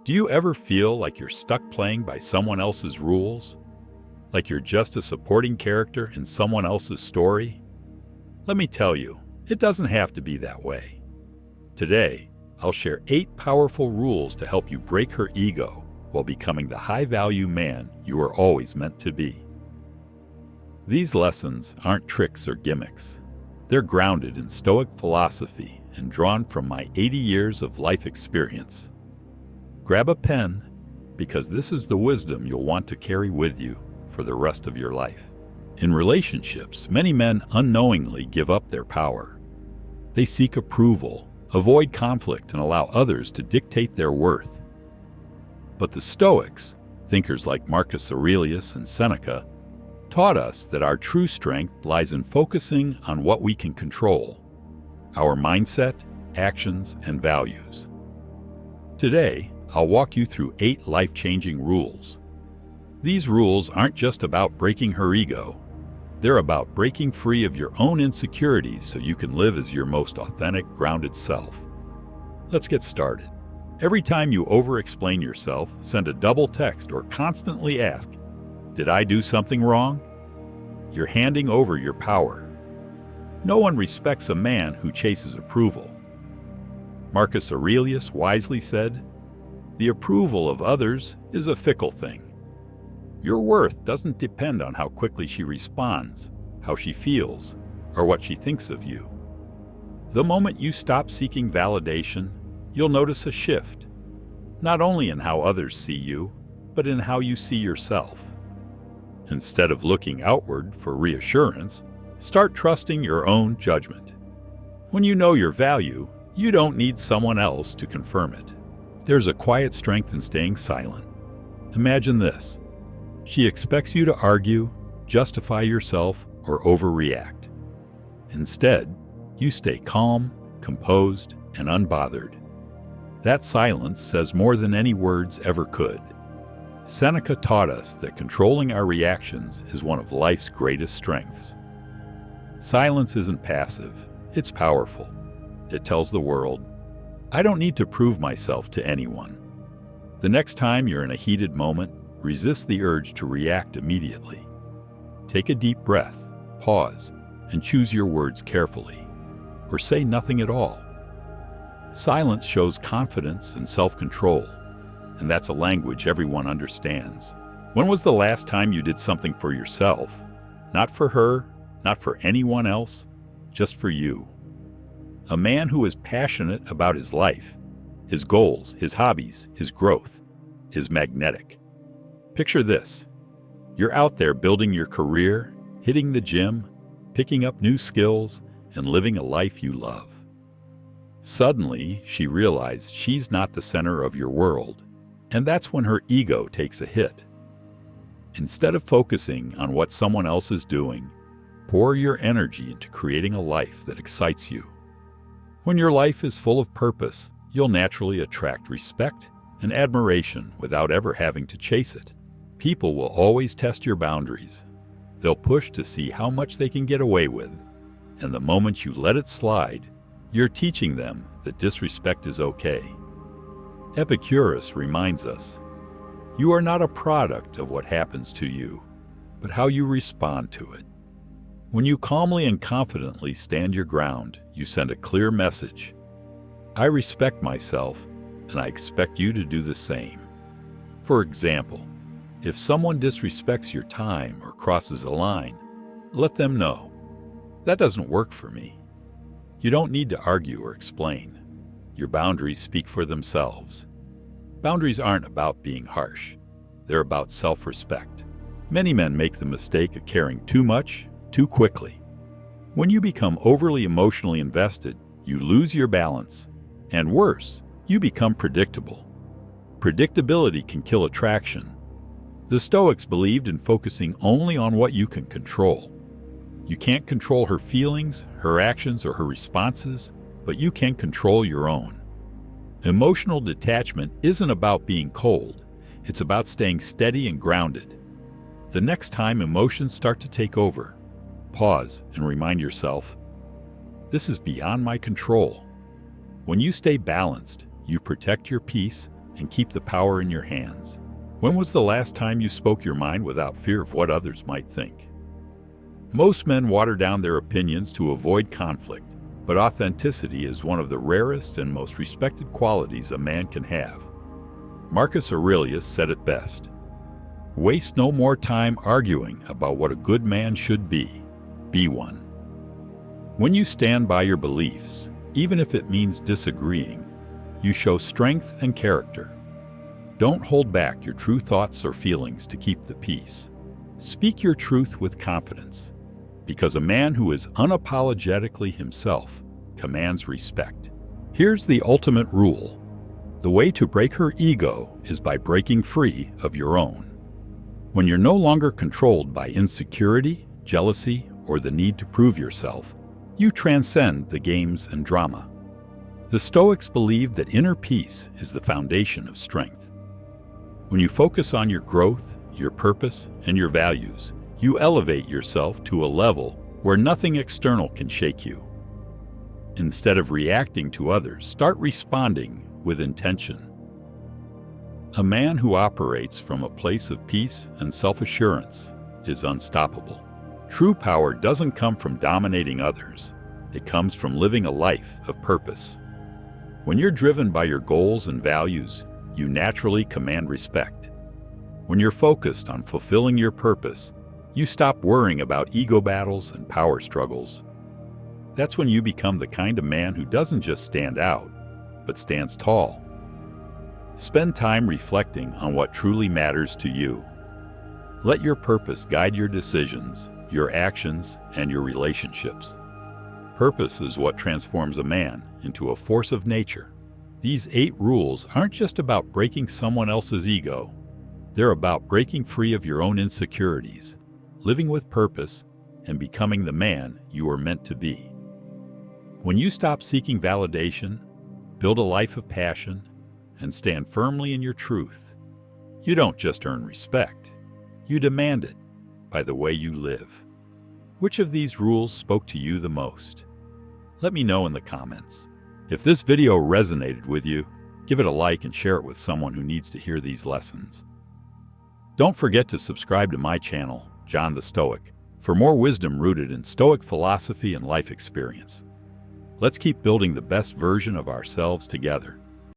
Do you ever feel like you're stuck playing by someone else's rules? Like you're just a supporting character in someone else's story? Let me tell you, it doesn't have to be that way. Today, I'll share 8 powerful rules to help you break her ego while becoming the high-value man you were always meant to be. These lessons aren't tricks or gimmicks. They're grounded in Stoic philosophy and drawn from my 80 years of life experience. Grab a pen, because this is the wisdom you'll want to carry with you for the rest of your life. In relationships, many men unknowingly give up their power. They seek approval, avoid conflict, and allow others to dictate their worth. But the Stoics, thinkers like Marcus Aurelius and Seneca, taught us that our true strength lies in focusing on what we can control: our mindset, actions, and values. Today, I'll walk you through 8 life-changing rules. These rules aren't just about breaking her ego. They're about breaking free of your own insecurities so you can live as your most authentic, grounded self. Let's get started. Every time you over-explain yourself, send a double text, or constantly ask, "Did I do something wrong?" You're handing over your power. No one respects a man who chases approval. Marcus Aurelius wisely said, "The approval of others is a fickle thing." Your worth doesn't depend on how quickly she responds, how she feels, or what she thinks of you. The moment you stop seeking validation, you'll notice a shift, not only in how others see you, but in how you see yourself. Instead of looking outward for reassurance, start trusting your own judgment. When you know your value, you don't need someone else to confirm it. There's a quiet strength in staying silent. Imagine this. She expects you to argue, justify yourself, or overreact. Instead, you stay calm, composed, and unbothered. That silence says more than any words ever could. Seneca taught us that controlling our reactions is one of life's greatest strengths. Silence isn't passive, it's powerful. It tells the world, "I don't need to prove myself to anyone." The next time you're in a heated moment, resist the urge to react immediately. Take a deep breath, pause, and choose your words carefully, or say nothing at all. Silence shows confidence and self-control, and that's a language everyone understands. When was the last time you did something for yourself? Not for her, not for anyone else, just for you. A man who is passionate about his life, his goals, his hobbies, his growth, is magnetic. Picture this. You're out there building your career, hitting the gym, picking up new skills, and living a life you love. Suddenly, she realized she's not the center of your world, and that's when her ego takes a hit. Instead of focusing on what someone else is doing, pour your energy into creating a life that excites you. When your life is full of purpose, you'll naturally attract respect and admiration without ever having to chase it. People will always test your boundaries. They'll push to see how much they can get away with, and the moment you let it slide, you're teaching them that disrespect is okay. Epicurus reminds us, "You are not a product of what happens to you, but how you respond to it." When you calmly and confidently stand your ground, you send a clear message. I respect myself, and I expect you to do the same. For example, if someone disrespects your time or crosses a line, let them know, "That doesn't work for me." You don't need to argue or explain. Your boundaries speak for themselves. Boundaries aren't about being harsh. They're about self-respect. Many men make the mistake of caring too much, too quickly. When you become overly emotionally invested, you lose your balance. And worse, you become predictable. Predictability can kill attraction. The Stoics believed in focusing only on what you can control. You can't control her feelings, her actions, or her responses, but you can control your own. Emotional detachment isn't about being cold. It's about staying steady and grounded. The next time emotions start to take over, pause and remind yourself, "This is beyond my control." When you stay balanced, you protect your peace and keep the power in your hands. When was the last time you spoke your mind without fear of what others might think? Most men water down their opinions to avoid conflict, but authenticity is one of the rarest and most respected qualities a man can have. Marcus Aurelius said it best: "Waste no more time arguing about what a good man should be. Be one." When you stand by your beliefs, even if it means disagreeing, you show strength and character. Don't hold back your true thoughts or feelings to keep the peace. Speak your truth with confidence, because a man who is unapologetically himself commands respect. Here's the ultimate rule: the way to break her ego is by breaking free of your own. When you're no longer controlled by insecurity, jealousy, or the need to prove yourself, you transcend the games and drama. The Stoics believed that inner peace is the foundation of strength. When you focus on your growth, your purpose, and your values, you elevate yourself to a level where nothing external can shake you. Instead of reacting to others, start responding with intention. A man who operates from a place of peace and self-assurance is unstoppable. True power doesn't come from dominating others. It comes from living a life of purpose. When you're driven by your goals and values, you naturally command respect. When you're focused on fulfilling your purpose, you stop worrying about ego battles and power struggles. That's when you become the kind of man who doesn't just stand out, but stands tall. Spend time reflecting on what truly matters to you. Let your purpose guide your decisions, your actions, and your relationships. Purpose is what transforms a man into a force of nature. These 8 rules aren't just about breaking someone else's ego. They're about breaking free of your own insecurities, living with purpose, and becoming the man you are meant to be. When you stop seeking validation, build a life of passion, and stand firmly in your truth, you don't just earn respect, you demand it by the way you live. Which of these rules spoke to you the most? Let me know in the comments. If this video resonated with you, give it a like and share it with someone who needs to hear these lessons. Don't forget to subscribe to my channel, John the Stoic, for more wisdom rooted in Stoic philosophy and life experience. Let's keep building the best version of ourselves together.